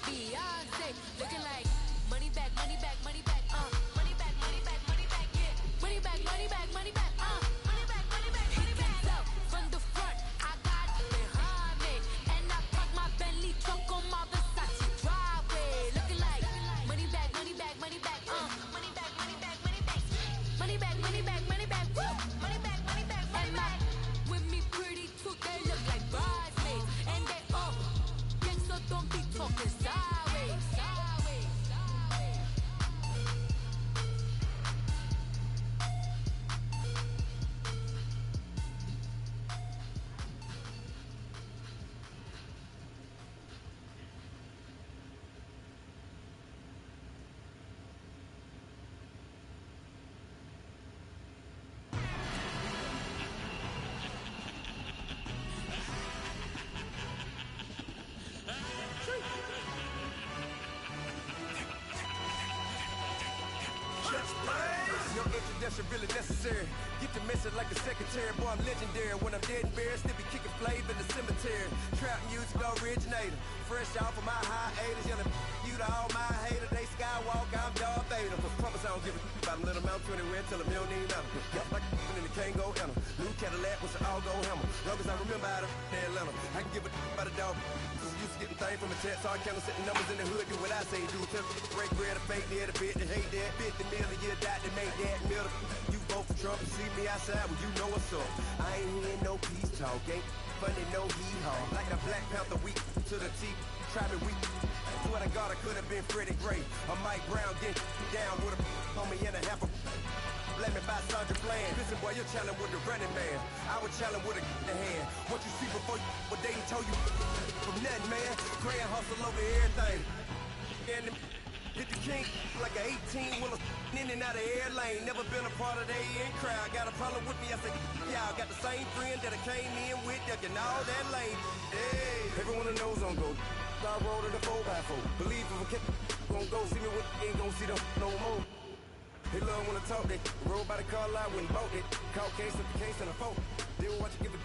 Beyonce, looking like money back, money back, money back, money back, money back, money back, yeah, money back, money back, money back, money back, money back, money back. Up from the front, I got it behind me, and I park my Bentley truck on my Versace driveway, looking like money back, money back, money back, money back, money back, money back, money back, money back, money back, woo, money back, money back, money back. With me pretty too, they look like bridesmaids, and they all so don't be talking sideways, sideways, sideways. No introduction really necessary. Get the message like a secretary. Boy, I'm legendary. When I'm dead and buried, still be kicking flavor in the cemetery. Trap music originator. Fresh off of my hiatus. Yelling you to all my haters. They skywalk, I'm Darth Vader. Promise I don't give a about a little amount to anywhere. Tell them you don't need nothing. Yeah, like and the can't go enter. New Cadillac with an all-go hammer. Long as I remember how to Atlanta. I can give a about a dog. Used to getting things from a text. So I can't setting numbers in the hood. Do what I say do. Tell break bread or fake there. The bit that hate that. 50 million year dot to make that middle. You vote for Trump and see me outside, well, you know what's up. I ain't hearing no peace talk, ain't funny, no hee-haw. Like a Black Panther weak to the teeth, try me weak. Swear to God, I could have been Freddie Gray or Mike Brown, getting down with a homie and a half a. Let me buy Sandra Bland. Listen, boy, you're challenging with the running man. I was challenging with a in the hand. What you see before you, what they told you from nothing, man. Grand hustle over everything. And hit the king like an 18-wheeler in and out of air lane. Never been a part of the in crowd. Got a problem with me, I say, y'all got the same friend that I came in with, ducking all that lane. Hey, everyone that knows I'm go. I roll to the 4x4. Believe if I kept gon' go see me, what ain't gon' see them no more. They love when I talk, they roll by the car lot when bought it. Caught case of the case and a phone. They will watch you give a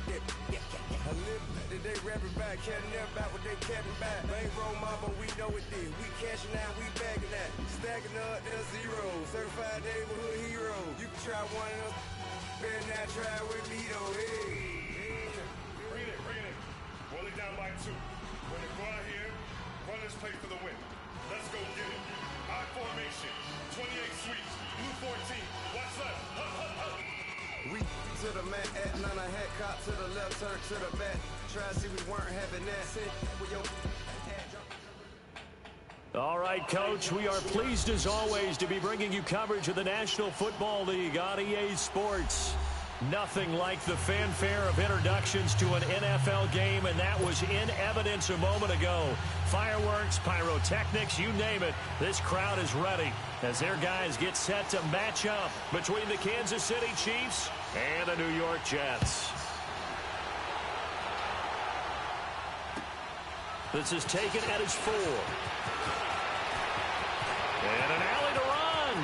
I live today rapping back, can't never back what they capping back. Bankroll mama, we know it did. We cashing out, we bagging that. Stacking up, there's zero. Certified neighborhood hero. You can try one of them, better not try with me though. Hey. Bring it in. Roll it down by 2. When they go out here, run this play for the win. Let's go get it. High formation, 28 sweeps, blue 14. What's left? We to the man, Atlanta hat cop to the left, turn to the back. Try to see we weren't having that. Sit with your. All right, Coach, we are pleased as always to be bringing you coverage of the National Football League on EA Sports. Nothing like the fanfare of introductions to an NFL game, and that was in evidence a moment ago. Fireworks, pyrotechnics, you name it. This crowd is ready as their guys get set to match up between the Kansas City Chiefs and the New York Jets. This is taken at his 4. And an alley to run.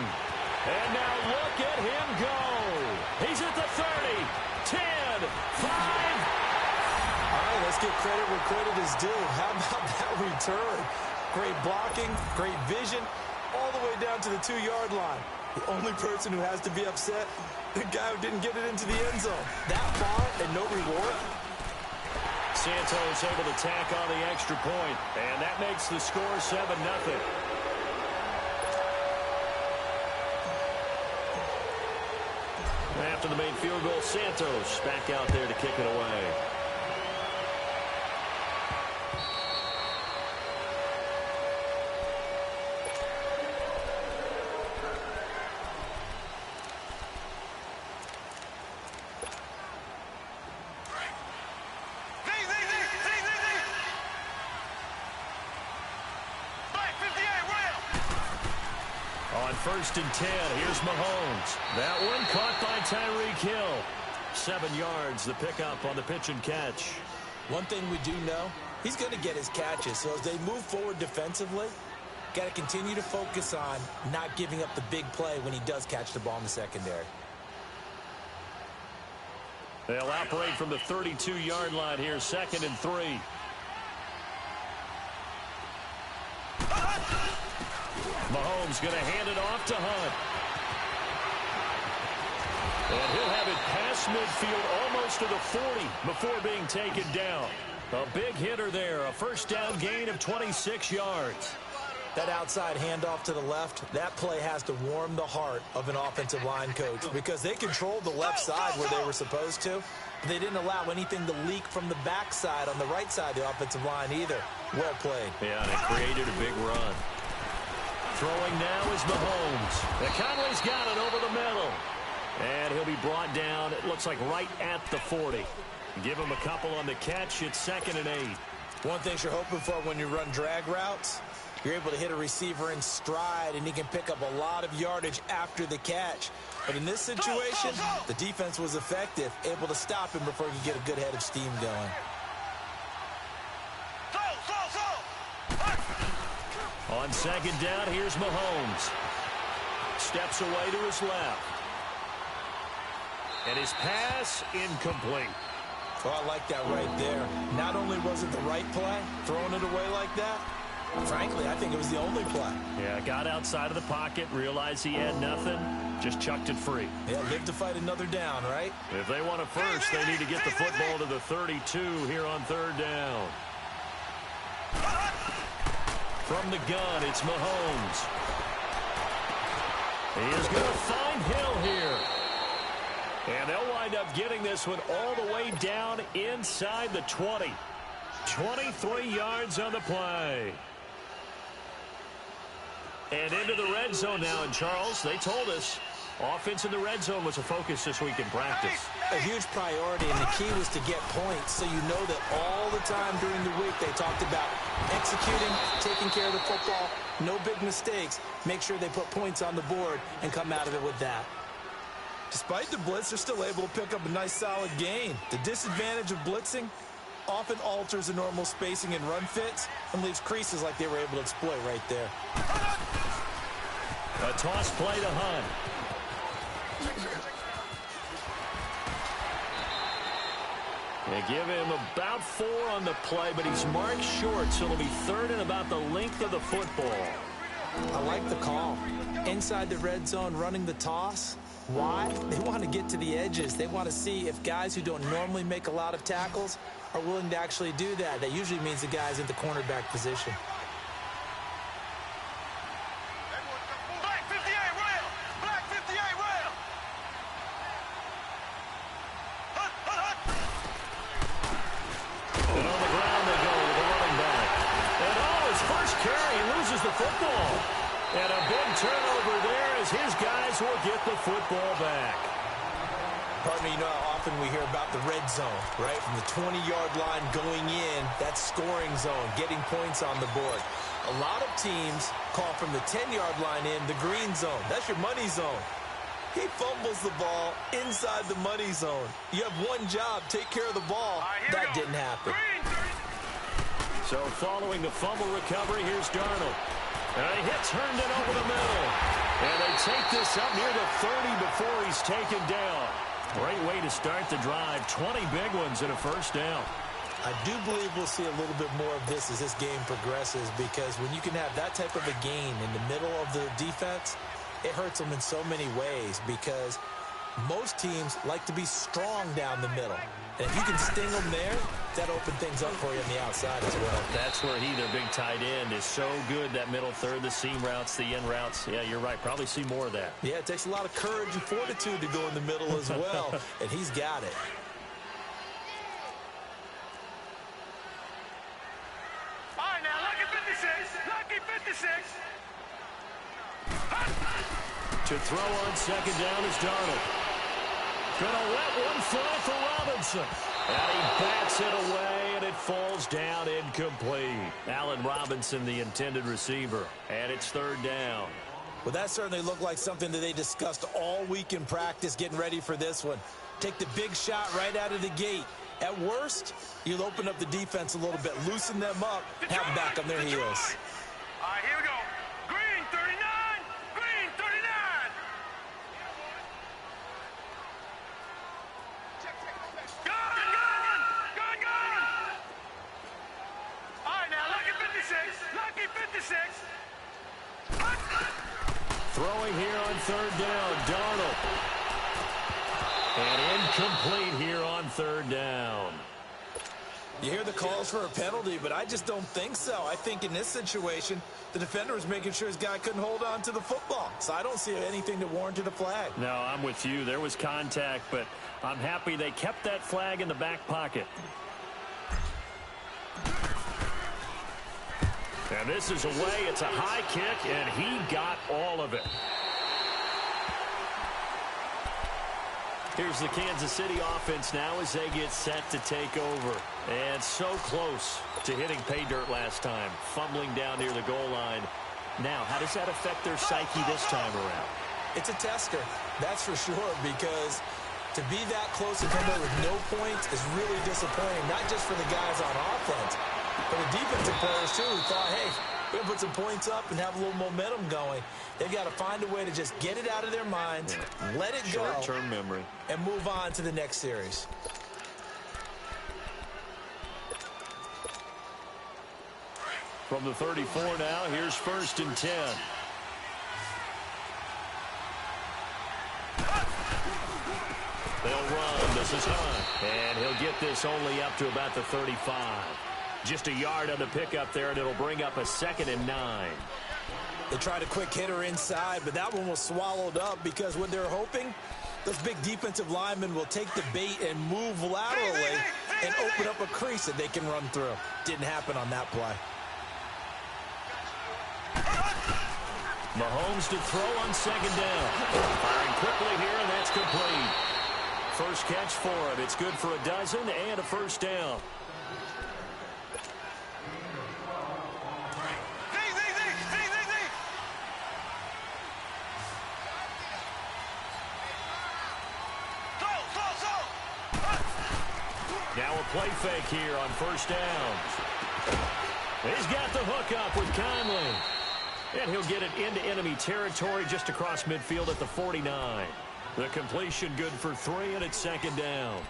And now look at him go. He's at the 30, 10, 5. All right, let's give credit where credit is due. How about that return? Great blocking, great vision, all the way down to the 2-yard line. The only person who has to be upset, the guy who didn't get it into the end zone. That far and no reward. Santos able to tack on the extra point, and that makes the score 7-0. After the main field goal, Santos back out there to kick it away. On 1st and 10, here's Mahomes. That one caught by Tyreek Hill. 7 yards, the pickup on the pitch and catch. One thing we do know, he's going to get his catches. So as they move forward defensively, got to continue to focus on not giving up the big play when he does catch the ball in the secondary. They'll operate from the 32-yard line here, 2nd and 3. Mahomes going to hand it off to Hunt. And he'll have it past midfield almost to the 40 before being taken down. A big hitter there, a first down gain of 26 yards. That outside handoff to the left, that play has to warm the heart of an offensive line coach because they controlled the left side where they were supposed to, but they didn't allow anything to leak from the backside on the right side of the offensive line either. Well played. Yeah, and it created a big run. Throwing now is Mahomes. And Conley's got it over the middle. And he'll be brought down, it looks like right at the 40. Give him a couple on the catch. It's 2nd and 8. One thing you're hoping for when you run drag routes, you're able to hit a receiver in stride, and he can pick up a lot of yardage after the catch. But in this situation, the defense was effective, able to stop him before he could get a good head of steam going. On 2nd down, here's Mahomes. Steps away to his left. And his pass incomplete. Oh, I like that right there. Not only was it the right play, throwing it away like that, frankly, I think it was the only play. Yeah, got outside of the pocket, realized he had nothing, just chucked it free. Yeah, live to fight another down, right? If they want a first, they need to get the football to the 32 here on 3rd down. From the gun, it's Mahomes. He is going to find Hill here. And they'll wind up getting this one all the way down inside the 20. 23 yards on the play. And into the red zone now. And, Charles, they told us offense in the red zone was a focus this week in practice. A huge priority, and the key was to get points. So you know that all the time during the week they talked about executing, taking care of the football, no big mistakes. Make sure they put points on the board and come out of it with that. Despite the blitz, they're still able to pick up a nice solid gain. The disadvantage of blitzing often alters the normal spacing and run fits and leaves creases like they were able to exploit right there. A toss play to Hunt. They give him about 4 on the play, but he's marked short, so it'll be 3rd and about the length of the football. I like the call. Inside the red zone, running the toss. Why? They want to get to the edges. They want to see if guys who don't normally make a lot of tackles are willing to actually do that. That usually means the guy's in the cornerback position. Black 58 rail! Black 58 rail! Hut, hut, hut! And on the ground they go with the running back. And his first carry, he loses the football. And a big turnover there as his guys will get the football back. Pardon me, you know how often we hear about the red zone, right? From the 20-yard line going in, that scoring zone, getting points on the board. A lot of teams call from the 10-yard line in the green zone. That's your money zone. He fumbles the ball inside the money zone. You have one job, take care of the ball. That didn't happen. So following the fumble recovery, here's Darnold. And he hits Herndon over the middle. And they take this up near the 30 before he's taken down. Great way to start the drive. 20 big ones and a first down. I do believe we'll see a little bit more of this as this game progresses, because when you can have that type of a gain in the middle of the defense, it hurts them in so many ways, because most teams like to be strong down the middle. And if you can sting them there, that opens things up for you on the outside as well. That's where he, their big tight end, is so good, that middle third, the seam routes, the in routes. Yeah, you're right. Probably see more of that. Yeah, it takes a lot of courage and fortitude to go in the middle as well, and he's got it. All right, now, lucky 56. Lucky 56. To throw on second down is Darnold. Gonna let one fly for Robinson. And he bats it away, and it falls down incomplete. Allen Robinson, the intended receiver. And it's third down. Well, that certainly looked like something that they discussed all week in practice, getting ready for this one. Take the big shot right out of the gate. At worst, you'll open up the defense a little bit, loosen them up, have them back on their heels. All right, here we go. Green 39. Green 39. Gun. All right, now, lucky 56. Lucky 56. Throwing here on third down, Darnold. And incomplete here on third down. You hear the calls for a penalty, but I just don't think so. I think in this situation, the defender was making sure his guy couldn't hold on to the football. So I don't see anything that warranted a flag. No, I'm with you. There was contact, but I'm happy they kept that flag in the back pocket. And this is away. It's a high kick, and he got all of it. Here's the Kansas City offense now as they get set to take over. And so close to hitting pay dirt last time, fumbling down near the goal line. Now, how does that affect their psyche this time around? It's a tester, that's for sure, because to be that close and come away with no points is really disappointing, not just for the guys on offense, but the defensive players, too, who thought, hey, we're going to put some points up and have a little momentum going. They've got to find a way to just get it out of their minds, let it go, short-term memory, and move on to the next series. From the 34 now, here's 1st and 10. They'll run. This is Hunt. And he'll get this only up to about the 35. Just a yard on the pickup there, and it'll bring up a 2nd and 9. They tried a quick hitter inside, but that one was swallowed up because what they're hoping, those big defensive linemen will take the bait and move laterally and open up a crease that they can run through. Didn't happen on that play. Mahomes to throw on 2nd down. Firing quickly here, and that's complete. First catch for him. It's good for a dozen and a 1st down. Now a play fake here on 1st down. He's got the hook up with Conley. And he'll get it into enemy territory just across midfield at the 49. The completion good for 3, and it's 2nd down.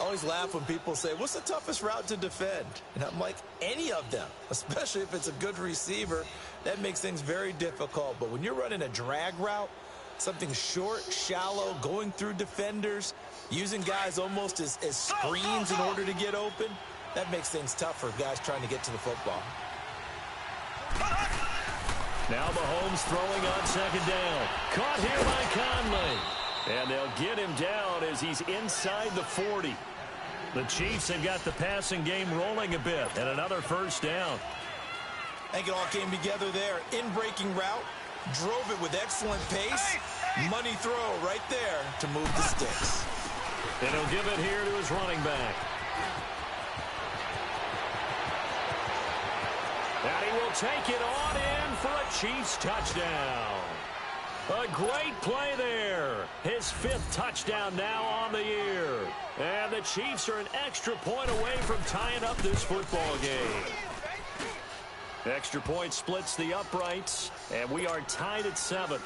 I always laugh when people say, what's the toughest route to defend? And I'm like, any of them, especially if it's a good receiver. That makes things very difficult. But when you're running a drag route, something short, shallow, going through defenders, using guys almost as screens in order to get open, that makes things tough for guys trying to get to the football. Now Mahomes throwing on 2nd down. Caught here by Conley. And they'll get him down as he's inside the 40. The Chiefs have got the passing game rolling a bit. And another 1st down. I think it all came together there. In-breaking route. Drove it with excellent pace. Money throw right there to move the sticks. And he'll give it here to his running back. And he will take it on in for a Chiefs touchdown. A great play there. His 5th touchdown now on the year. And the Chiefs are an extra point away from tying up this football game. Extra point splits the uprights, and we are tied at 7.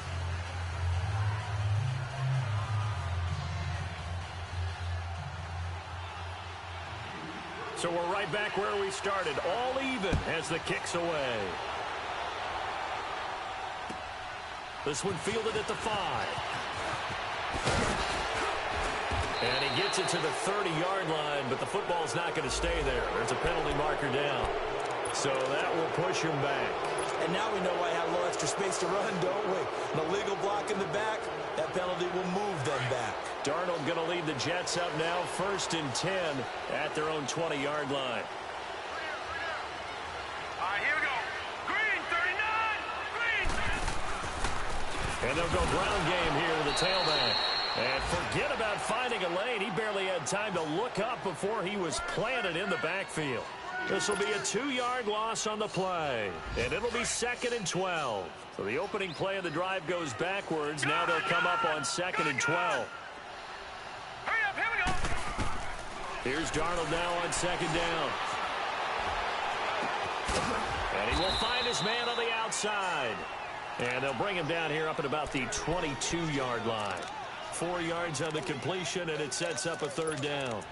So we're right back where we started, all even as the kick's away. This one fielded at the 5. And he gets it to the 30-yard line, but the football's not going to stay there. There's a penalty marker down. So that will push him back. And now we know why I have a little extra space to run, don't we? An illegal block in the back, that penalty will move them back. Darnold going to lead the Jets up now, 1st and 10 at their own 20-yard line. All right, here we go. Green, 39. Green. And they'll go ground game here to the tailback. And forget about finding a lane. He barely had time to look up before he was planted in the backfield. This will be a 2-yard loss on the play. And it'll be 2nd and 12. So the opening play of the drive goes backwards. Now they'll come up on 2nd and 12. Hurry up, here we go. Here's Darnold now on 2nd down. And he will find his man on the outside. And they'll bring him down here up at about the 22-yard line. 4 yards on the completion, and it sets up a 3rd down.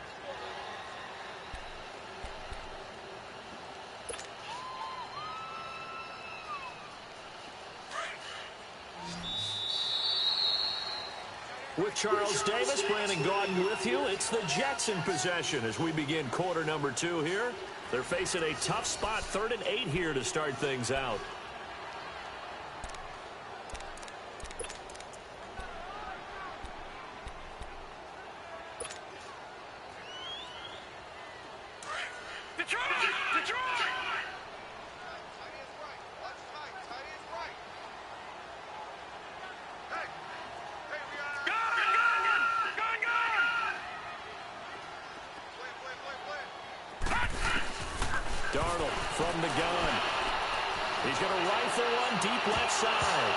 With Charles Davis, Brandon Gaudin with you. It's the Jets in possession as we begin quarter number 2 here. They're facing a tough spot, 3rd and 8 here to start things out. Darnold from the gun. He's going to rifle one deep left side.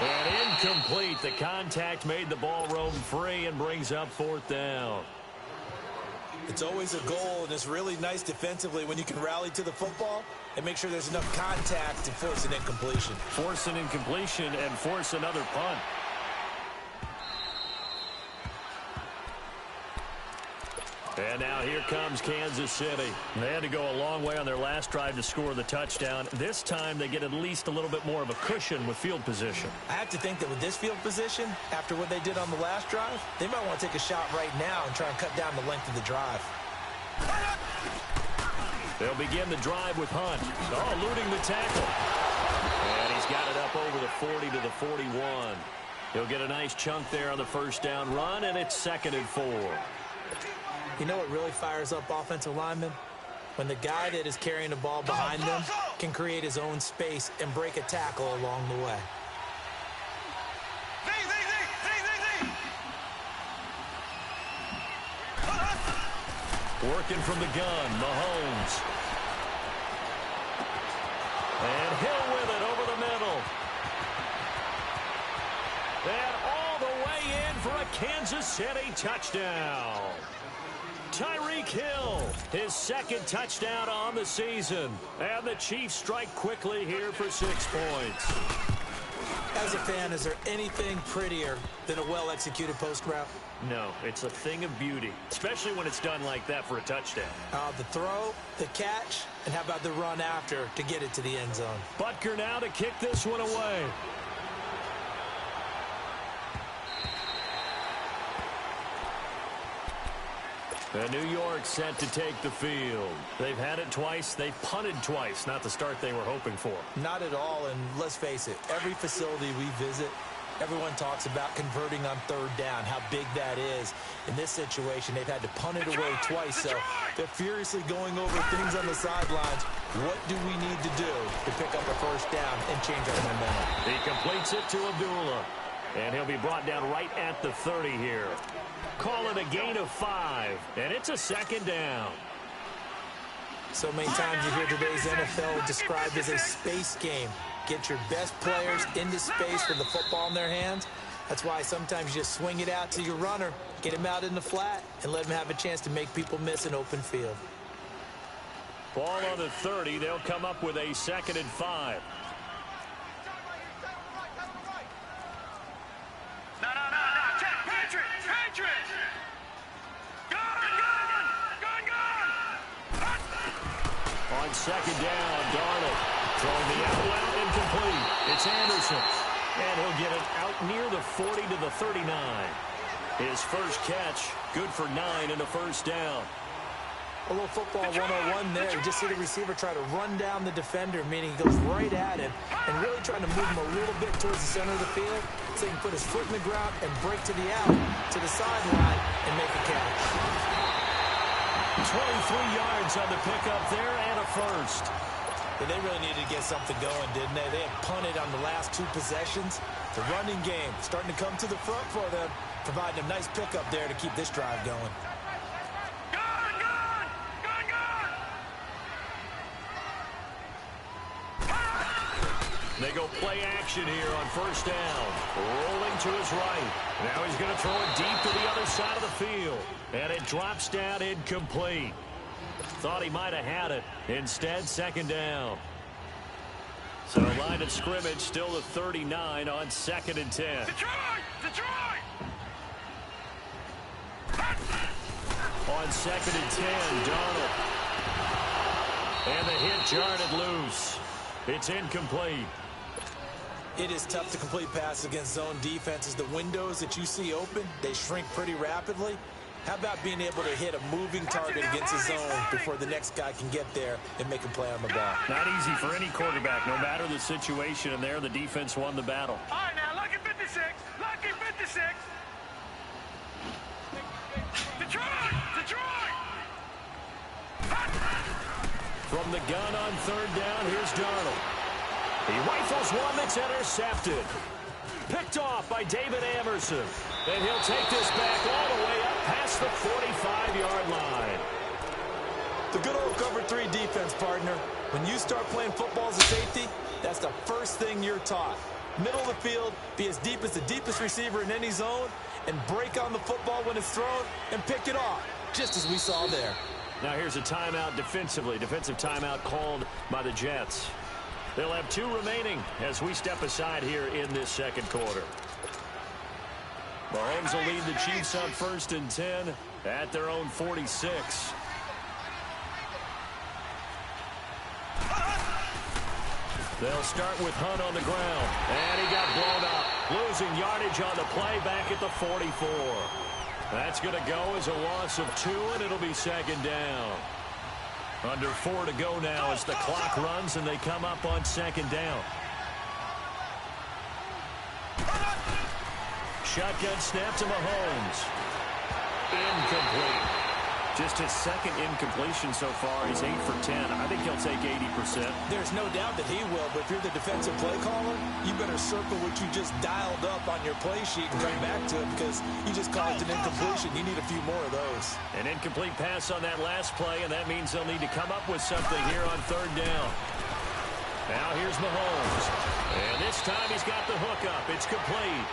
And incomplete. The contact made the ball roam free and brings up 4th down. It's always a goal, and it's really nice defensively when you can rally to the football and make sure there's enough contact to force an incompletion. Force an incompletion and force another punt. And now here comes Kansas City. They had to go a long way on their last drive to score the touchdown. This time they get at least a little bit more of a cushion with field position. I have to think that with this field position, after what they did on the last drive, they might want to take a shot right now and try and cut down the length of the drive. They'll begin the drive with Hunt. Oh, eluding the tackle. And he's got it up over the 40 to the 41. He'll get a nice chunk there on the first down run, and it's 2nd and 4. You know what really fires up offensive linemen? When the guy that is carrying the ball behind them can create his own space and break a tackle along the way. Working from the gun, Mahomes. And Hill with it over the middle. And all the way in for a Kansas City touchdown. Tyreek Hill, his 2nd touchdown on the season. And the Chiefs strike quickly here for 6 points. As a fan, is there anything prettier than a well-executed post route? No, it's a thing of beauty, especially when it's done like that for a touchdown. The throw, the catch, and how about the run after to get it to the end zone? Butker now to kick this one away. And New York set to take the field. They've had it twice. They've punted twice. Not the start they were hoping for. Not at all, and let's face it, every facility we visit, everyone talks about converting on 3rd down, how big that is. In this situation, they've had to punt it away twice, so they're furiously going over things on the sidelines. What do we need to do to pick up a first down and change our momentum? He completes it to Abdullah, and he'll be brought down right at the 30 here. Call it a gain of 5, and it's a 2nd down. So many times you hear today's NFL described as a space game. Get your best players into space with the football in their hands. That's why sometimes you just swing it out to your runner, get him out in the flat, and let him have a chance to make people miss an open field. Ball on the 30. They'll come up with a 2nd and 5. On 2nd down, Darnold throwing the out incomplete. It's Anderson, and he'll get it out near the 40 to the 39. His first catch, good for 9 and a first down. A little football 101 there. You just see the receiver try to run down the defender, meaning he goes right at him and really trying to move him a little bit towards the center of the field so he can put his foot in the ground and break to the out, to the sideline, and make a catch. 23 yards on the pickup there and a first. But they really needed to get something going, didn't they? They had punted on the last 2 possessions. The running game starting to come to the front for them, providing a nice pickup there to keep this drive going. They go play action here on first down. Rolling to his right. Now he's going to throw it deep to the other side of the field. And it drops down incomplete. Thought he might have had it. Instead, 2nd down. So line of scrimmage still the 39 on 2nd and 10. Detroit! On 2nd and 10, Darnold. And the hit jarred it loose. It's incomplete. It is tough to complete passes against zone defenses. The windows that you see open, they shrink pretty rapidly. How about being able to hit a moving target against a zone before the next guy can get there and make a play on the ball? Not easy for any quarterback, no matter the situation, and there the defense won the battle. All right, now, lucky 56. Lucky 56. Detroit! Detroit! From the gun on third down, here's Darnold. He rifles one that's intercepted. Picked off by David Amerson. And he'll take this back all the way up past the 45-yard line. The good old cover 3 defense, partner. When you start playing football as a safety, that's the first thing you're taught. Middle of the field, be as deep as the deepest receiver in any zone, and break on the football when it's thrown and pick it off, just as we saw there. Now here's a timeout defensively. Defensive timeout called by the Jets. They'll have 2 remaining as we step aside here in this second quarter. Mahomes will lead the Chiefs on 1st and 10 at their own 46. They'll start with Hunt on the ground. And he got blown up. Losing yardage on the play back at the 44. That's going to go as a loss of 2, and it'll be 2nd down. Under 4 to go now as the clock runs and they come up on 2nd down. Shotgun snap to Mahomes. Incomplete. Just his 2nd incompletion so far. He's 8 for 10. I think he'll take 80%. There's no doubt that he will, but if you're the defensive play caller, you better circle what you just dialed up on your play sheet and come back to it because you just caused an incompletion. You need a few more of those. An incomplete pass on that last play, and that means they'll need to come up with something here on 3rd down. Now here's Mahomes. And this time he's got the hook up. It's complete.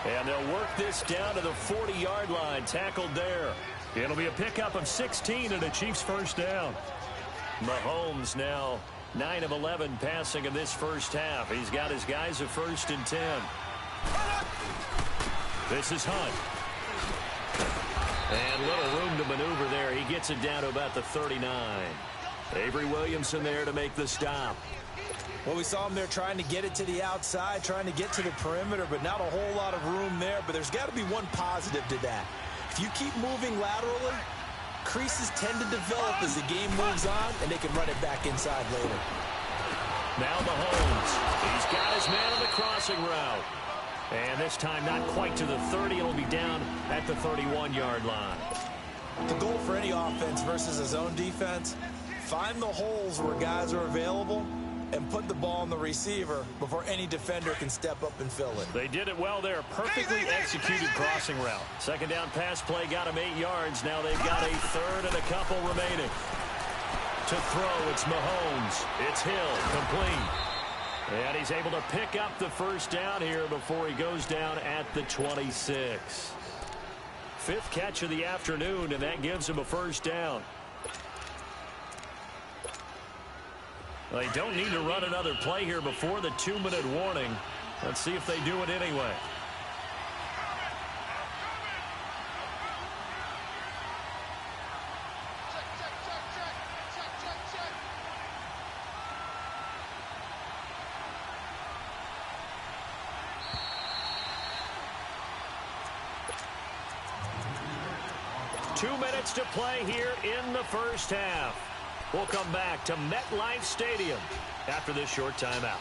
And they'll work this down to the 40-yard line. Tackled there. It'll be a pickup of 16 and a Chiefs 1st down. Mahomes now 9 of 11 passing in this first half. He's got his guys at 1st and 10. This is Hunt. And little room to maneuver there. He gets it down to about the 39. Avery Williamson there to make the stop. Well, we saw him there trying to get it to the outside, trying to get to the perimeter, but not a whole lot of room there. But there's got to be one positive to that. If you keep moving laterally, creases tend to develop as the game moves on, and they can run it back inside later. Now Mahomes. He's got his man on the crossing route. And this time not quite to the 30. It'll be down at the 31-yard line. The goal for any offense versus a zone defense, find the holes where guys are available and put the ball on the receiver before any defender can step up and fill it. They did it well there. Perfectly executed crossing route. 2nd down pass play got him 8 yards. Now they've got a 3rd and a couple remaining. To throw, it's Mahomes. It's Hill, complete. And he's able to pick up the 1st down here before he goes down at the 26. 5th catch of the afternoon, and that gives him a 1st down. They don't need to run another play here before the 2-minute warning. Let's see if they do it anyway. Two minutes to play here in the first half. We'll come back to MetLife Stadium after this short timeout.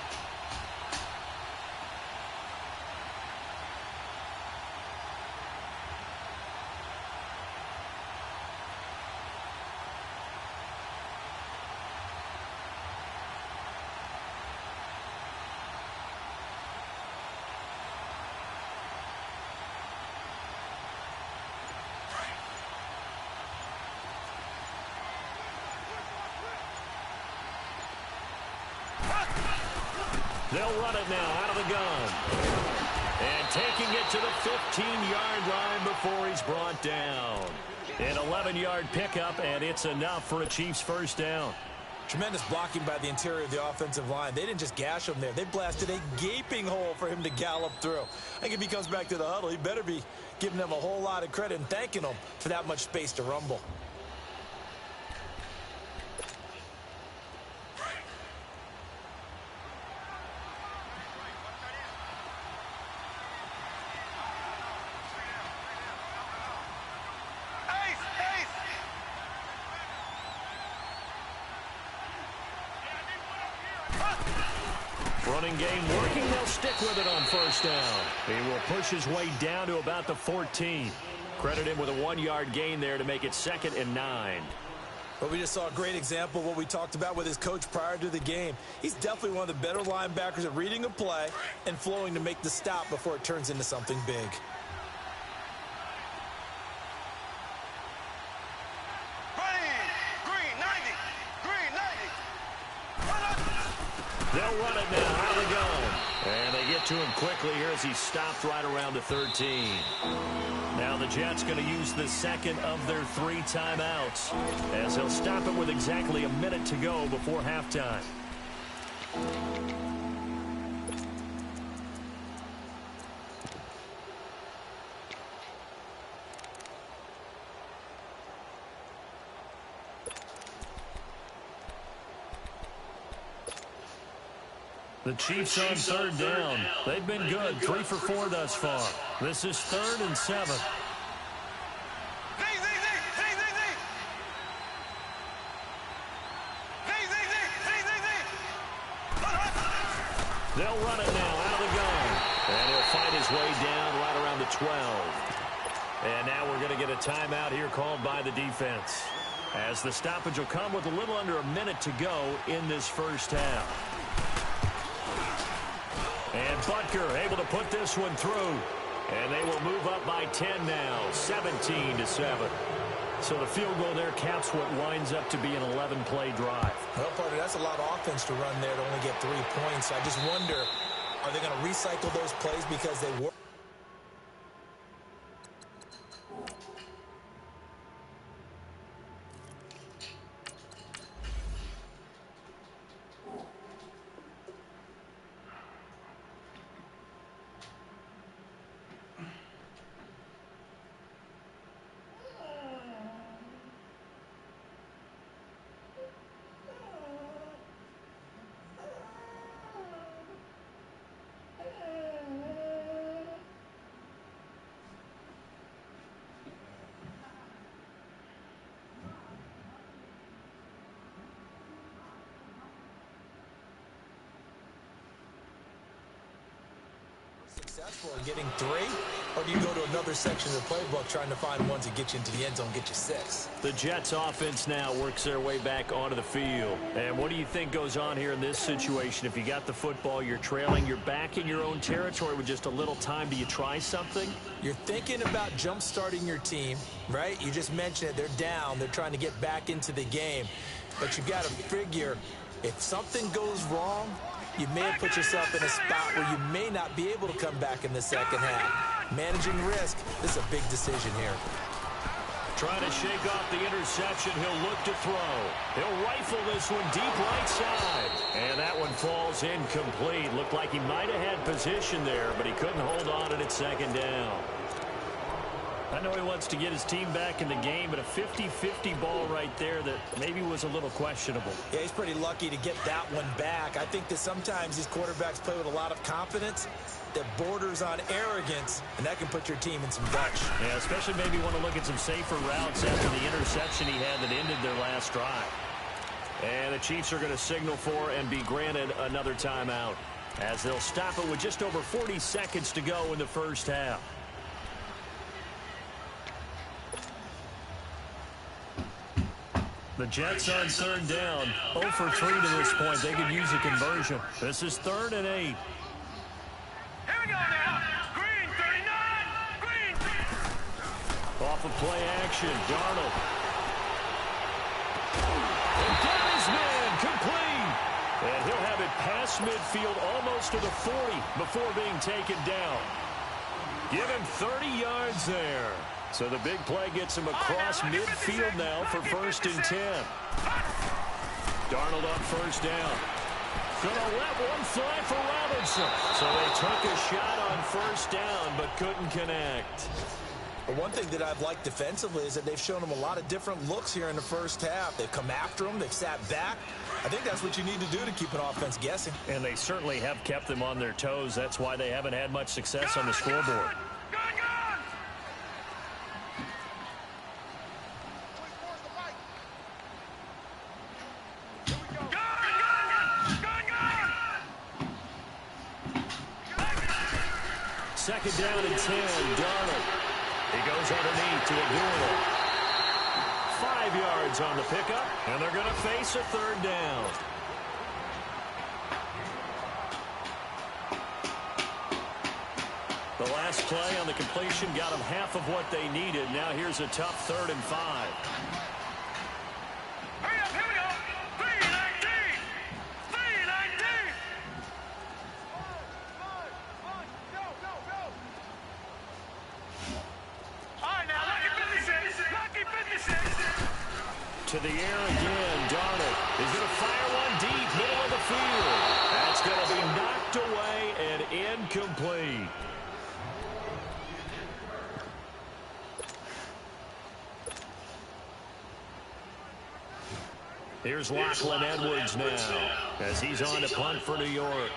They'll run it now out of the gun. And taking it to the 15-yard line before he's brought down. An 11-yard pickup, and it's enough for a Chiefs 1st down. Tremendous blocking by the interior of the offensive line. They didn't just gash him there. They blasted a gaping hole for him to gallop through. I think if he comes back to the huddle, he better be giving them a whole lot of credit and thanking them for that much space to rumble. Running game working. They'll stick with it on first down. He will push his way down to about the 14. Credit him with a 1-yard gain there to make it 2nd and 9. But we just saw a great example of what we talked about with his coach prior to the game. He's definitely one of the better linebackers at reading a play and flowing to make the stop before it turns into something big. They'll run it now out of the gun. And they get to him quickly here as he stopped right around the 13. Now the Jets going to use the second of their 3 timeouts as he'll stop it with exactly a minute to go before halftime. The Chiefs on 3rd down. They've been good, 3 for 4 thus far. This is 3rd and 7. They'll run it now out of the gun. And he'll find his way down right around the 12. And now we're going to get a timeout here called by the defense, as the stoppage will come with a little under a minute to go in this first half. And Butker able to put this one through. And they will move up by 10 now, 17-7. So the field goal there caps what winds up to be an 11-play drive. Well, partner, that's a lot of offense to run there to only get 3 points. I just wonder, are they going to recycle those plays because they work? Successful in getting 3, or do you go to another section of the playbook trying to find ones that get you into the end zone, get you 6? The Jets offense now works their way back onto the field. And what do you think goes on here in this situation? If you got the football, you're trailing, you're back in your own territory with just a little time, do you try something? You're thinking about jump-starting your team, right? You just mentioned it. They're down. They're trying to get back into the game. But you've got to figure, if something goes wrong, you may have put yourself in a spot where you may not be able to come back in the second half. Managing risk, this is a big decision here. Trying to shake off the interception. He'll look to throw. He'll rifle this one deep right side. And that one falls incomplete. Looked like he might have had position there, but he couldn't hold on at 2nd down. I know he wants to get his team back in the game, but a 50-50 ball right there that maybe was a little questionable. Yeah, he's pretty lucky to get that one back. I think that sometimes these quarterbacks play with a lot of confidence that borders on arrogance, and that can put your team in some dutch. Yeah, especially maybe want to look at some safer routes after the interception he had that ended their last drive. And the Chiefs are going to signal for and be granted another timeout, as they'll stop it with just over 40 seconds to go in the first half. The Jets on 3rd down, 0 for 3 to this point. They could use a conversion. This is 3rd and 8. Here we go now. Green, 39. Green. Off of play action, Darnold. And got his man complete. And he'll have it past midfield almost to the 40 before being taken down. Give him 30 yards there. So the big play gets him across midfield now for 1st and 10. Darnold on 1st down. Gonna let one fly for Robinson. So they took a shot on 1st down but couldn't connect. But one thing that I've liked defensively is that they've shown him a lot of different looks here in the first half. They've come after him. They've sat back. I think that's what you need to do to keep an offense guessing. And they certainly have kept them on their toes. That's why they haven't had much success on the scoreboard. Second down and 10, Darnold. He goes underneath to Aguilar. 5 yards on the pickup, and they're going to face a third down. The last play on the completion got them half of what they needed. Now here's a tough 3rd and 5. Hurry up, here we go. 3-19. 3-19. All right, now, lucky 56. Lucky 56. To the air again, Darnold is going to fire one deep, middle of the field. That's going to be knocked away and incomplete. Here's Lachlan Edwards now as he's on to punt for New York.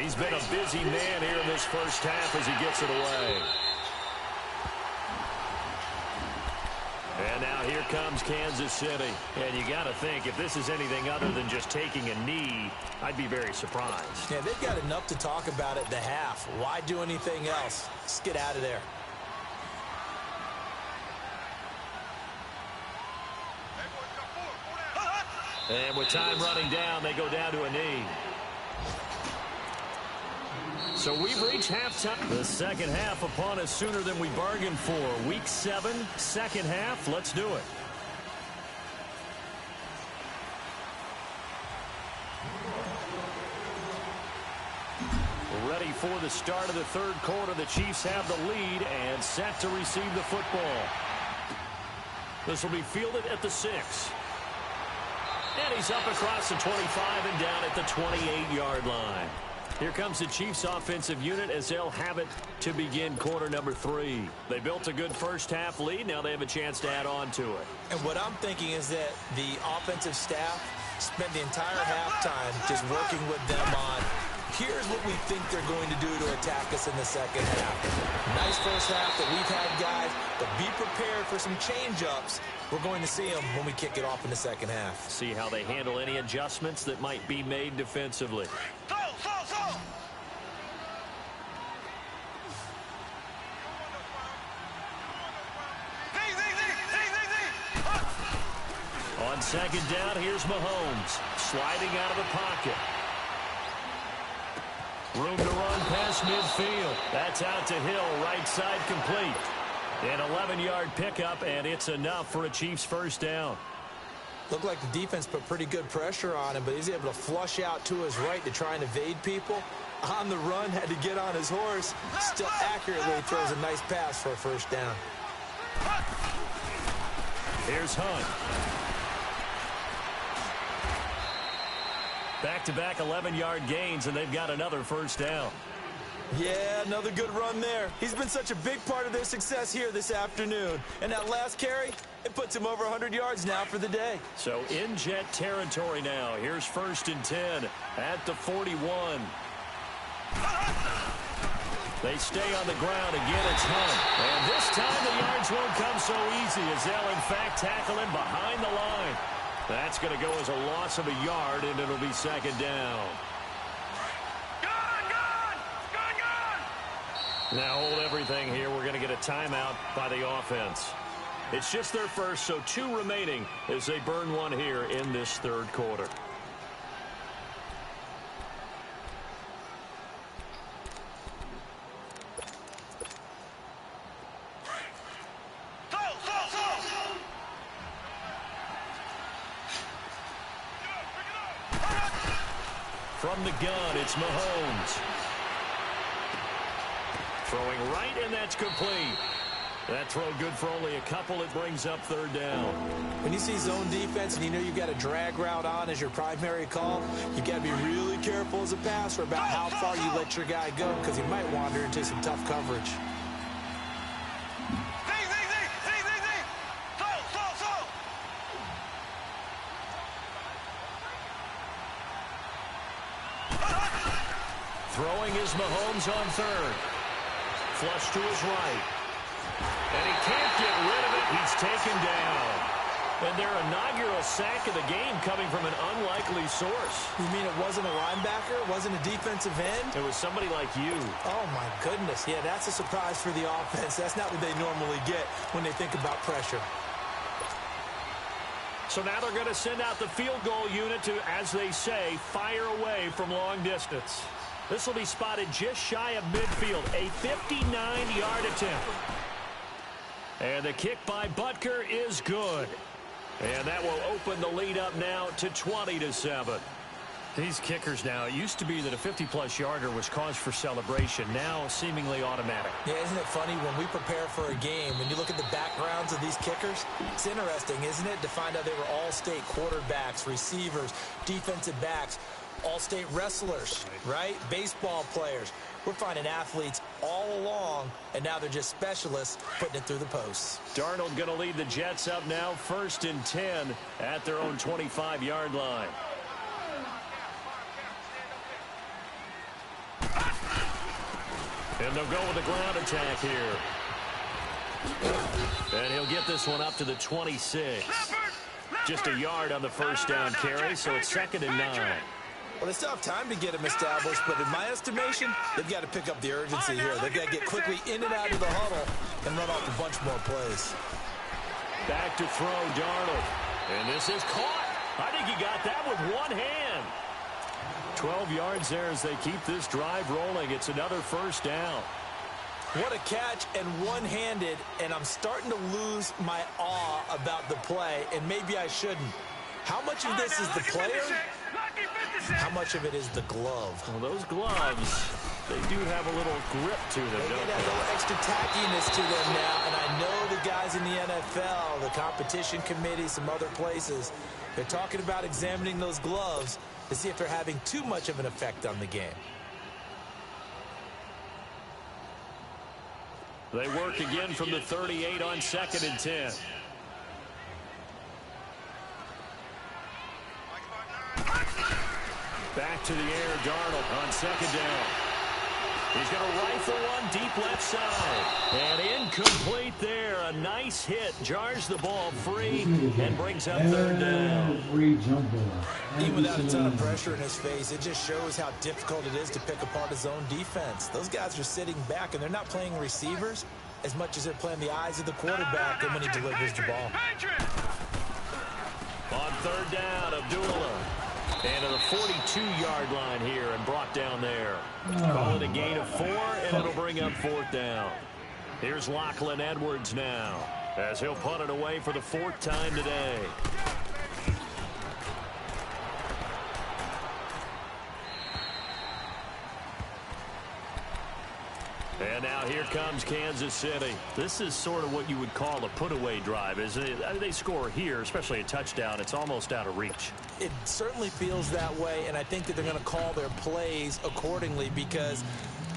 He's been a busy man here in this first half as he gets it away. And now here comes Kansas City. And you got to think, if this is anything other than just taking a knee, I'd be very surprised. Yeah, they've got enough to talk about at the half. Why do anything else? Just get out of there. And with time running down, they go down to a knee. So we've reached halftime. The second half upon us sooner than we bargained for. Week 7, second half. Let's do it. Ready for the start of the third quarter. The Chiefs have the lead and set to receive the football. This will be fielded at the 6. And he's up across the 25 and down at the 28-yard line. Here comes the Chiefs offensive unit as they'll have it to begin quarter number 3. They built a good first half lead. Now they have a chance to add on to it. And what I'm thinking is that the offensive staff spent the entire halftime just working with them on, here's what we think they're going to do to attack us in the second half. Nice first half that we've had, guys, but be prepared for some change-ups. We're going to see them when we kick it off in the second half. See how they handle any adjustments that might be made defensively. On second down, here's Mahomes sliding out of the pocket. Room to run past midfield. That's out to Hill, right side complete. An 11-yard pickup, and it's enough for a Chiefs first down. Looked like the defense put pretty good pressure on him, but he's able to flush out to his right to try and evade people. On the run, had to get on his horse. Still accurately throws a nice pass for a first down. Here's Hunt. Back-to-back 11-yard gains, and they've got another first down. Yeah, another good run there. He's been such a big part of their success here this afternoon. And that last carry, it puts him over 100 yards now for the day. So in jet territory now. Here's 1st and 10 at the 41. They stay on the ground. Again, it's Hunt. And this time the yards won't come so easy as they'll, in fact, tackle him behind the line. That's going to go as a loss of a yard, and it'll be second down. Now hold everything here. We're going to get a timeout by the offense. It's just their first, so 2 remaining as they burn one here in this third quarter. From the gun, it's Mahomes. Throwing right, and that's complete. That throw good for only a couple. It brings up third down. When you see zone defense and you know you've got a drag route on as your primary call, you've got to be really careful as a passer about how far you let your guy go because he might wander into some tough coverage. Throwing is Mahomes on third. Flush to his right. And he can't get rid of it. He's taken down. And their inaugural sack of the game coming from an unlikely source. You mean it wasn't a linebacker? It wasn't a defensive end? It was somebody like you. Oh, my goodness. Yeah, that's a surprise for the offense. That's not what they normally get when they think about pressure. So now they're going to send out the field goal unit to, as they say, fire away from long distance. This will be spotted just shy of midfield, a 59-yard attempt. And the kick by Butker is good. And that will open the lead up now to 20-7. These kickers now, it used to be that a 50-plus yarder was cause for celebration. Now seemingly automatic. Yeah, isn't it funny when we prepare for a game, when you look at the backgrounds of these kickers, it's interesting, isn't it, to find out they were all-state quarterbacks, receivers, defensive backs, all-state wrestlers, right? Baseball players. We're finding athletes all along, and now they're just specialists putting it through the posts. Darnold going to lead the Jets up now, 1st and 10 at their own 25-yard line. And they'll go with a ground attack here. And he'll get this one up to the 26. Just a yard on the first down carry, so it's 2nd and 9. Well, they still have time to get him established, but in my estimation, they've got to pick up the urgency here. They've got to get quickly in and out of the huddle and run off a bunch more plays. Back to throw, Darnold. And this is caught. I think he got that with one hand. 12 yards there as they keep this drive rolling. It's another first down. What a catch, and one-handed, and I'm starting to lose my awe about the play, and maybe I shouldn't. How much of this is the player? How much of it is the glove? Well, those gloves, they do have a little grip to them, They don't get a they? little extra tackiness to them now, and I know the guys in the NFL, the competition committee, some other places, they're talking about examining those gloves to see if they're having too much of an effect on the game. They work again from the 38 on 2nd and 10. Back to the air, Darnold on 2nd down. He's going to rifle one deep left side. And incomplete there. A nice hit. Jars the ball free and brings up 3rd down. Even without a ton of pressure in his face, it just shows how difficult it is to pick apart his own defense. Those guys are sitting back, and they're not playing receivers as much as they're playing the eyes of the quarterback and when he delivers the ball. On 3rd down, Abdullah. And to the 42-yard line here and brought down there. Call it a gain of 4, and it'll bring up 4th down. Here's Lachlan Edwards now as he'll punt it away for the 4th time today. And now here comes Kansas City. This is sort of what you would call a put-away drive, isn't it? They score here, especially a touchdown. It's almost out of reach. It certainly feels that way, and I think that they're going to call their plays accordingly, because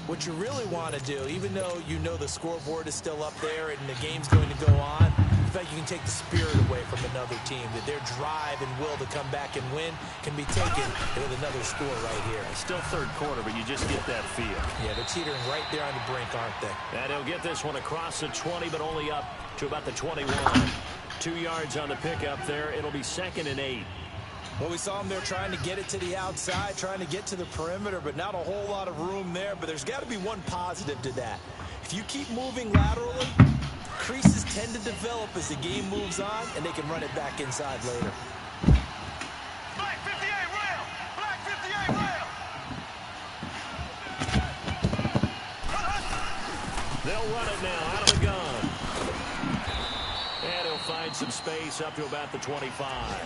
what you really want to do, even though you know the scoreboard is still up there and the game's going to go on, in fact, you can take the spirit away from another team, that their drive and will to come back and win can be taken with another score right here. It's still 3rd quarter, but you just get that feel. Yeah, they're teetering right there on the brink, aren't they? And he'll get this one across the 20, but only up to about the 21. 2 yards on the pickup there. It'll be 2nd and 8. Well, we saw him there trying to get it to the outside, trying to get to the perimeter, but not a whole lot of room there. But there's got to be one positive to that. If you keep moving laterally, creases tend to develop as the game moves on, and they can run it back inside later. Black 58 rail! Black 58 rail! They'll run it now out of the gun. And he'll find some space up to about the 25.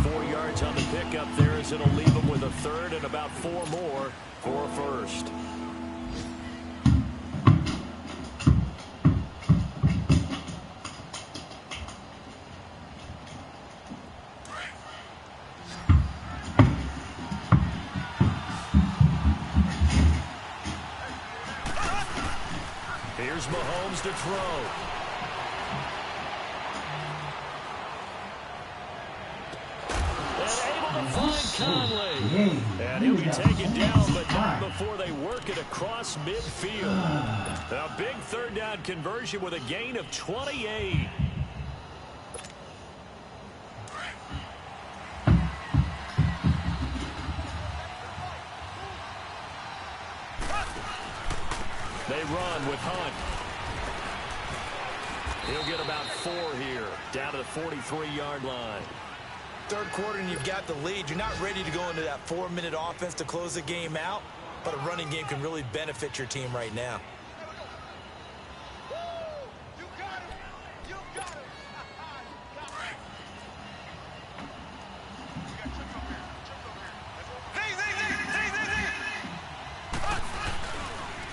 4 yards on the pickup there as it'll leave him with a 3rd and about 4 more for a 1st. Here's Mahomes to throw. Conley. And he'll be taken down, but not before they work it across midfield. A big 3rd down conversion with a gain of 28. run with Hunt. He'll get about 4 here, down to the 43-yard line. Third quarter and you've got the lead. You're not ready to go into that 4-minute offense to close the game out, but a running game can really benefit your team right now.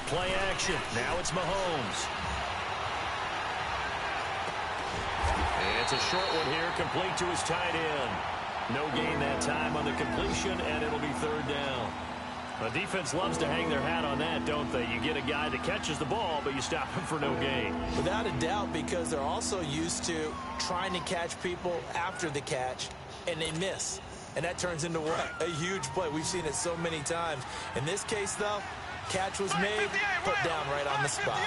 Play action. Now it's Mahomes. It's a short one here, complete to his tight end. No gain that time on the completion, and it'll be third down. The defense loves to hang their hat on that, don't they? You get a guy that catches the ball, but you stop him for no gain. Without a doubt, because they're also used to trying to catch people after the catch, and they miss. And that turns into what? A huge play. We've seen it so many times. In this case, though, catch was made, put down right on the spot.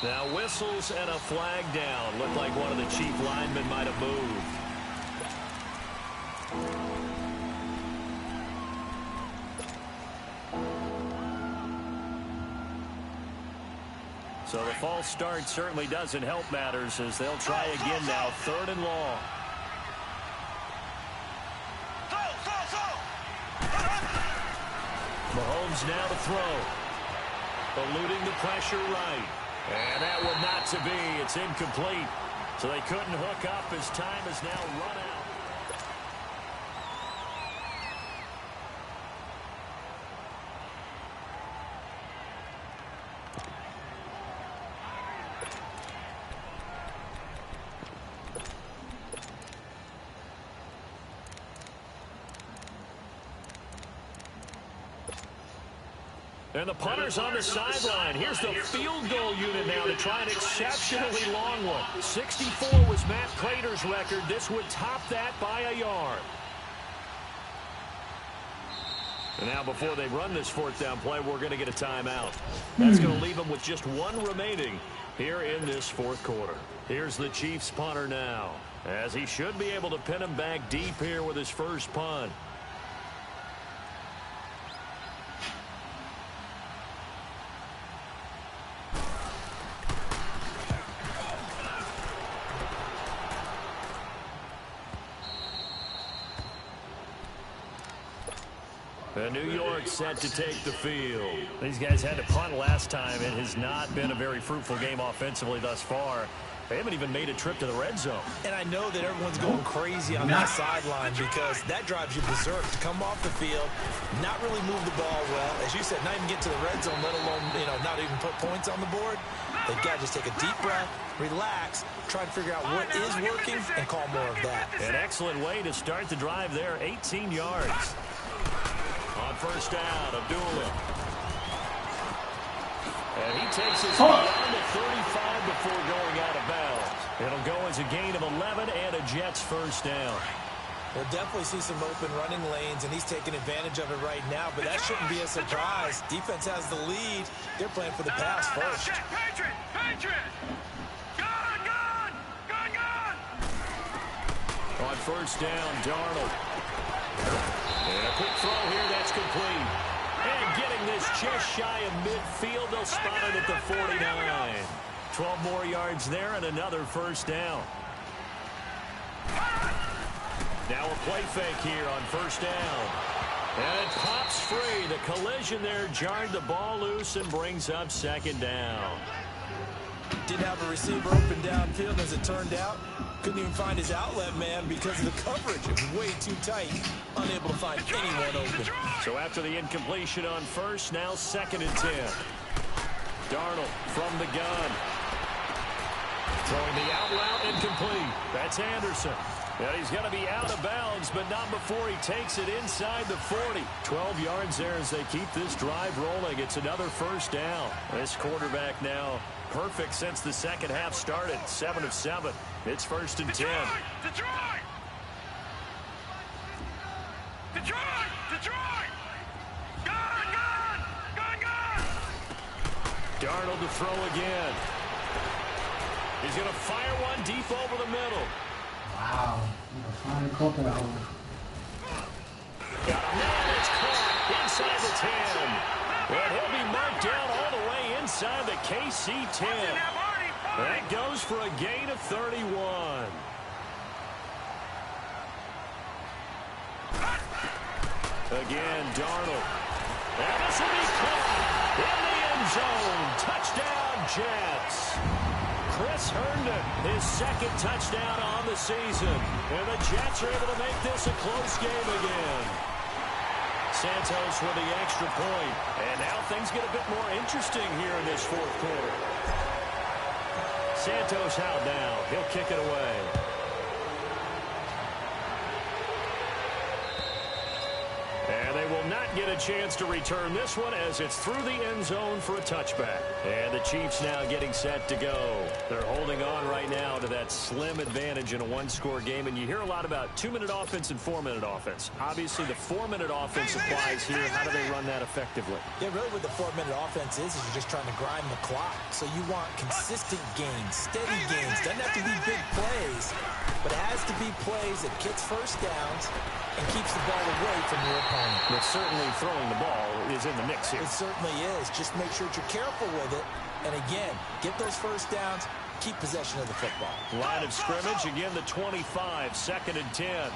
Now whistles and a flag down. Looked like one of the chief linemen might have moved. So the false start certainly doesn't help matters as they'll try again now. 3rd and long. Mahomes now to throw. Eluding the pressure right. And that one not to be. It's incomplete. So they couldn't hook up as time is now run out. And the punter's on the sideline. Here's the field goal unit now to try an exceptionally long one. 64 was Matt Prater's record. This would top that by a yard. And now before they run this 4th down play, we're going to get a timeout. That's going to leave them with just 1 remaining here in this 4th quarter. Here's the Chiefs punter now, as he should be able to pin him back deep here with his first punt. New York set to take the field. These guys had to punt last time. It has not been a very fruitful game offensively thus far. They haven't even made a trip to the red zone. And I know that everyone's going crazy on that sideline because that drives you berserk to come off the field, not really move the ball well. As you said, not even get to the red zone, let alone, not even put points on the board. They've got to just take a deep breath, relax, try to figure out what is working, and call more of that. An excellent way to start the drive there, 18 yards. On 1st down, Abdullah. And he takes us beyond the 35 before going out of bounds. It'll go as a gain of 11 and a Jets 1st down. We'll definitely see some open running lanes, and he's taking advantage of it right now, but that shouldn't be a surprise. Defense has the lead. They're playing for the pass first. Patriot! Gun! On 1st down, Darnold. And a quick throw here, that's complete. And getting this just shy of midfield, they'll spot it at the 49. 12 more yards there and another 1st down. Now a play fake here on 1st down. And it pops free. The collision there jarred the ball loose and brings up 2nd down. Didn't have a receiver open downfield, as it turned out. Couldn't even find his outlet man because of the coverage. It was way too tight. Unable to find anyone open. So after the incompletion on 1st, now 2nd and 10. Darnold from the gun. Throwing the out route, incomplete. That's Anderson. And he's going to be out of bounds, but not before he takes it inside the 40. 12 yards there as they keep this drive rolling. It's another 1st down. This quarterback now perfect since the 2nd half started. 7 of 7. It's 1st and 10. Detroit! Gun! Darnold to throw again. He's going to fire one deep over the middle. Wow. Finally caught that one. Got a man, it's caught inside the 10. And he'll be marked down all the way inside the KC 10. That goes for a gain of 31. Again, Darnold. And this will be caught in the end zone. Touchdown, Jets. Chris Herndon, his second touchdown on the season. And the Jets are able to make this a close game again. Santos with the extra point. And now things get a bit more interesting here in this fourth quarter. Santos out now. He'll kick it away. And they will not get a chance to return this one as it's through the end zone for a touchback. And the Chiefs now getting set to go. They're holding on right now to that slim advantage in a one-score game. And you hear a lot about 2-minute offense and 4-minute offense. Obviously, the 4-minute offense applies here. How do they run that effectively? Yeah, really what the 4-minute offense is you're just trying to grind the clock. So you want consistent gains, steady gains. Doesn't have to be big plays, but it has to be plays that gets first downs and keeps the ball away from your opponent. But certainly throwing the ball is in the mix here. It certainly is. Just make sure that you're careful with it. And again, get those first downs, keep possession of the football. Line of scrimmage, again the 25, 2nd and 10.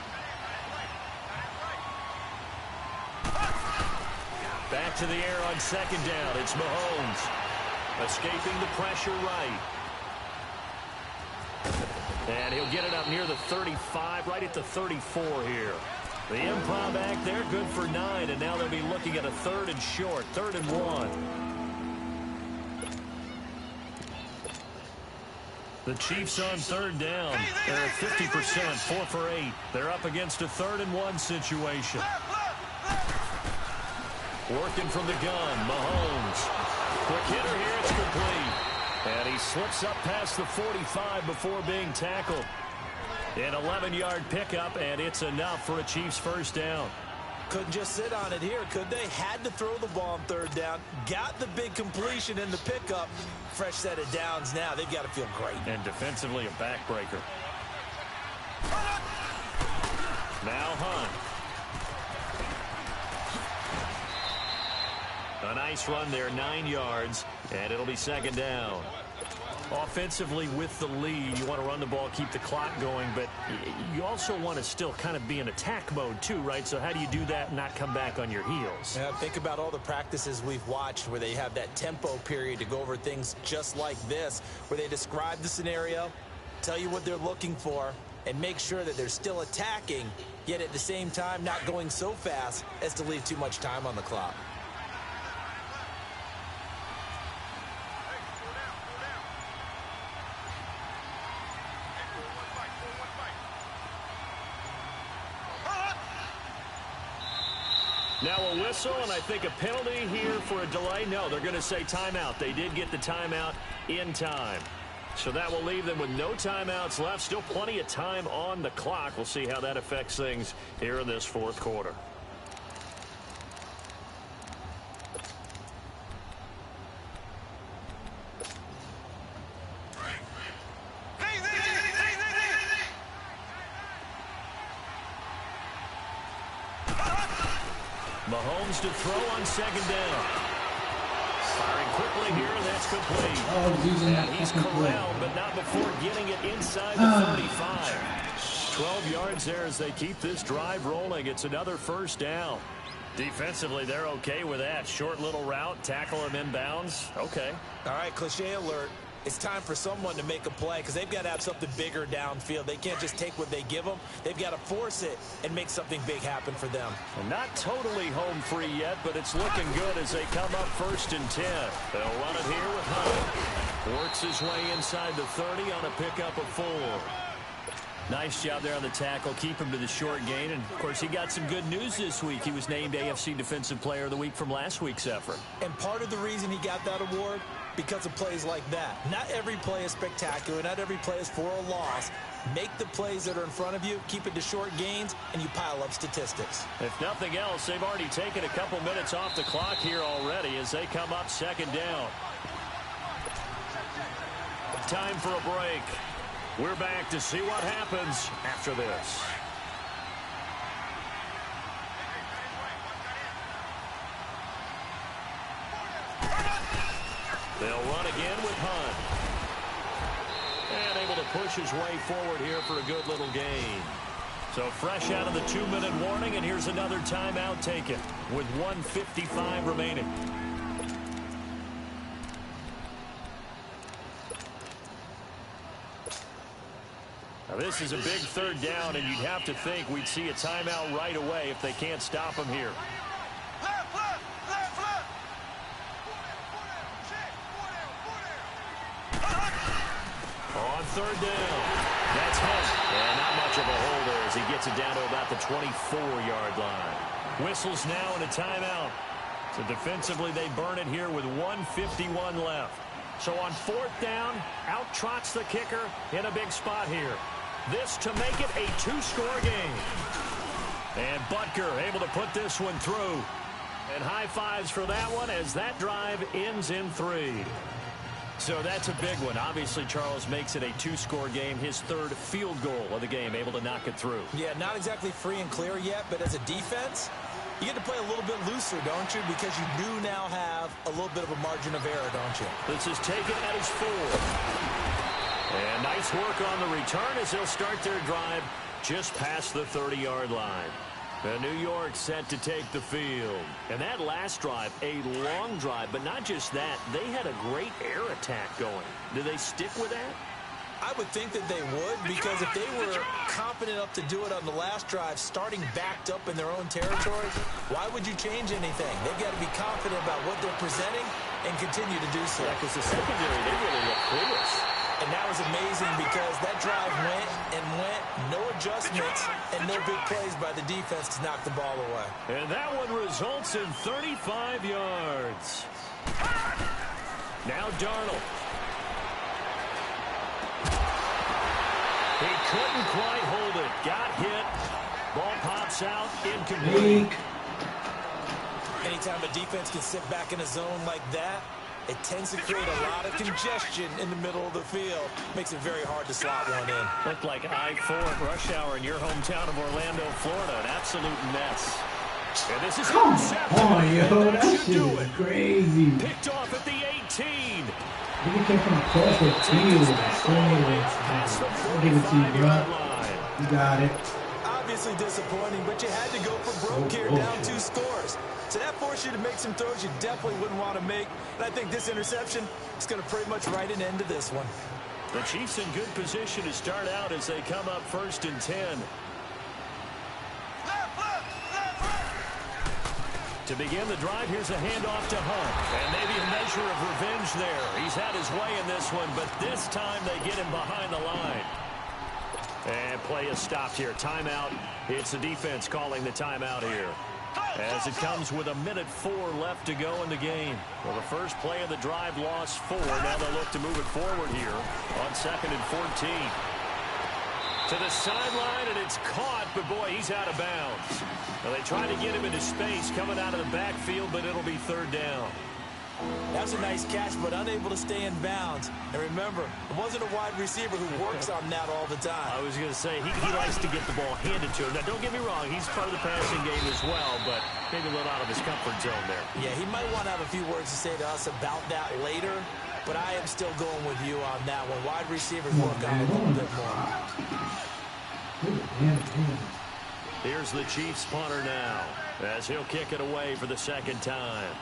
Back to the air on 2nd down. It's Mahomes. Escaping the pressure right. And he'll get it up near the 35, right at the 34 here. The improv back there, good for 9, and now they'll be looking at a 3rd and short, 3rd and 1. The Chiefs on 3rd down. They're at 50%, 4 for 8. They're up against a 3rd and 1 situation. Working from the gun, Mahomes. Quick hitter here, it's complete. And he slips up past the 45 before being tackled. An 11-yard pickup, and it's enough for a Chiefs first down. Couldn't just sit on it here, could they? Had to throw the ball on 3rd down. Got the big completion in the pickup. Fresh set of downs now. They've got to feel great. And defensively, a backbreaker. Now Hunt. A nice run there, 9 yards, and it'll be 2nd down. Offensively with the lead, you want to run the ball, keep the clock going, but you also want to still kind of be in attack mode too, right? So how do you do that and not come back on your heels? Yeah, think about all the practices we've watched where they have that tempo period to go over things just like this, where they describe the scenario, tell you what they're looking for, and make sure that they're still attacking, yet at the same time not going so fast as to leave too much time on the clock. Now a whistle, and I think a penalty here for a delay. No, they're going to say timeout. They did get the timeout in time. So that will leave them with no timeouts left. Still plenty of time on the clock. We'll see how that affects things here in this fourth quarter. Mahomes to throw on 2nd down. Firing quickly here, and that's complete. And he's corralled, but not before getting it inside the 35. 12 yards there as they keep this drive rolling. It's another first down. Defensively, they're okay with that. Short little route, tackle him inbounds. Okay. All right, cliche alert. It's time for someone to make a play because they've got to have something bigger downfield. They can't just take what they give them. They've got to force it and make something big happen for them. Well, not totally home free yet, but it's looking good as they come up 1st and 10. They'll run it here with Hunt. Works his way inside the 30 on a pickup of 4. Nice job there on the tackle. Keep him to the short gain. And, of course, he got some good news this week. He was named AFC Defensive Player of the Week from last week's effort. And part of the reason he got that award, because of plays like that. Not every play is spectacular. Not every play is for a loss. Make the plays that are in front of you, keep it to short gains, and you pile up statistics. If nothing else, they've already taken a couple minutes off the clock here already as they come up 2nd down. Time for a break. We're back to see what happens after this. They'll run again with Hunt. And able to push his way forward here for a good little gain. So fresh out of the 2-minute warning, and here's another timeout taken with 1:55 remaining. Now this is a big third down, and you'd have to think we'd see a timeout right away if they can't stop him here. On third down, that's Hunt. And not much of a hole there as he gets it down to about the 24-yard line. Whistles now in a timeout. So defensively, they burn it here with 1:51 left. So on fourth down, out trots the kicker in a big spot here. This to make it a 2-score game. And Butker able to put this one through. And high fives for that one as that drive ends in 3. So that's a big one. Obviously, Charles makes it a 2-score game. His third field goal of the game, able to knock it through. Yeah, not exactly free and clear yet, but as a defense, you get to play a little bit looser, don't you? Because you do now have a little bit of a margin of error, don't you? This is taken at his 4. And nice work on the return as they'll start their drive just past the 30-yard line. And New York set to take the field. And that last drive, a long drive, but not just that. They had a great air attack going. Do they stick with that? I would think that they would, because if they were confident enough to do it on the last drive, starting backed up in their own territory, why would you change anything? They've got to be confident about what they're presenting and continue to do so. Yeah, because the secondary, they really look clueless. And that was amazing because that drive went and went, no adjustments, and no big plays by the defense to knock the ball away. And that one results in 35 yards. Now Darnold. He couldn't quite hold it. Got hit. Ball pops out. Incomplete. Anytime a defense can sit back in a zone like that, it tends to create a lot of congestion in the middle of the field. Makes it very hard to slot one in. Looked like I-4 at rush hour in your hometown of Orlando, Florida. An absolute mess. And this is Come on, yo. That shit is crazy. Picked off at the 18. You can come from across the field. I'll give it to you, bro. You got it. Obviously disappointing, but you had to go for broke here, down 2 scores. So that forced you to make some throws you definitely wouldn't want to make. And I think this interception is going to pretty much write an end to this one. The Chiefs in good position to start out as they come up 1st and 10. To begin the drive, here's a handoff to Hunt. And maybe a measure of revenge there. He's had his way in this one, but this time they get him behind the line. And play is stopped here. Timeout. It's the defense calling the timeout here. As it comes with 1:04 left to go in the game. Well, the first play of the drive lost 4. Now they'll look to move it forward here on 2nd and 14. To the sideline, and it's caught, but boy, he's out of bounds. Well, they tried to get him into space coming out of the backfield, but it'll be 3rd down. That was a nice catch, but unable to stay in bounds. And remember, it wasn't a wide receiver who works on that all the time. I was going to say, he likes to get the ball handed to him. Now, don't get me wrong, he's part of the passing game as well, but maybe a little out of his comfort zone there. Yeah, he might want to have a few words to say to us about that later, but I am still going with you on that one. Wide receivers work on it a little bit more. Here's the Chiefs punter now, as he'll kick it away for the 2nd time.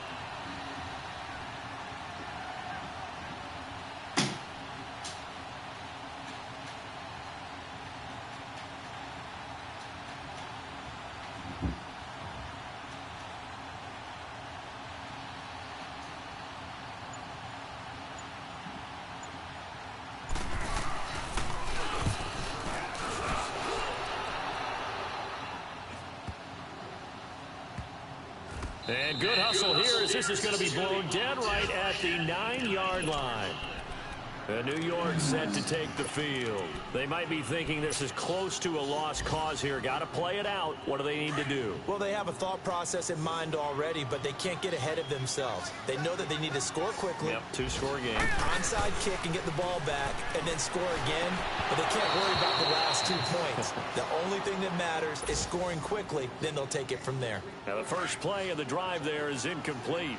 And good hustle here as this is going to be blown dead right at the 9-yard line. New York set to take the field. They might be thinking this is close to a lost cause here. Got to play it out. What do they need to do? Well, they have a thought process in mind already, but they can't get ahead of themselves. They know that they need to score quickly. Yep, two-score game. Onside kick and get the ball back, and then score again. But they can't worry about the last 2 points. The only thing that matters is scoring quickly. Then they'll take it from there. Now, the first play of the drive there is incomplete.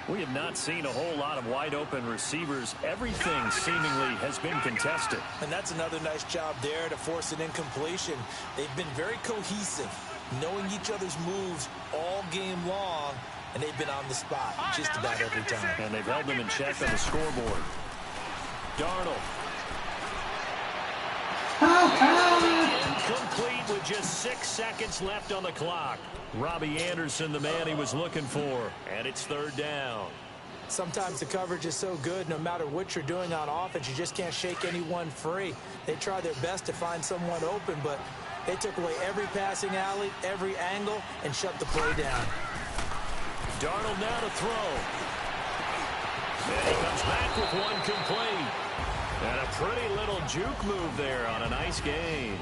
We have not seen a whole lot of wide-open receivers. Everything seemingly has been contested. And that's another nice job there to force an incompletion. They've been very cohesive, knowing each other's moves all game long, and they've been on the spot just about every time. And they've held them in check on the scoreboard. Darnold. Incomplete with just 6 seconds left on the clock. Robbie Anderson, the man he was looking for. And it's third down. Sometimes the coverage is so good, no matter what you're doing on offense, you just can't shake anyone free. They try their best to find someone open, but they took away every passing alley, every angle, and shut the play down. Darnold now to throw. And he comes back with one complete. And a pretty little juke move there on a nice gain.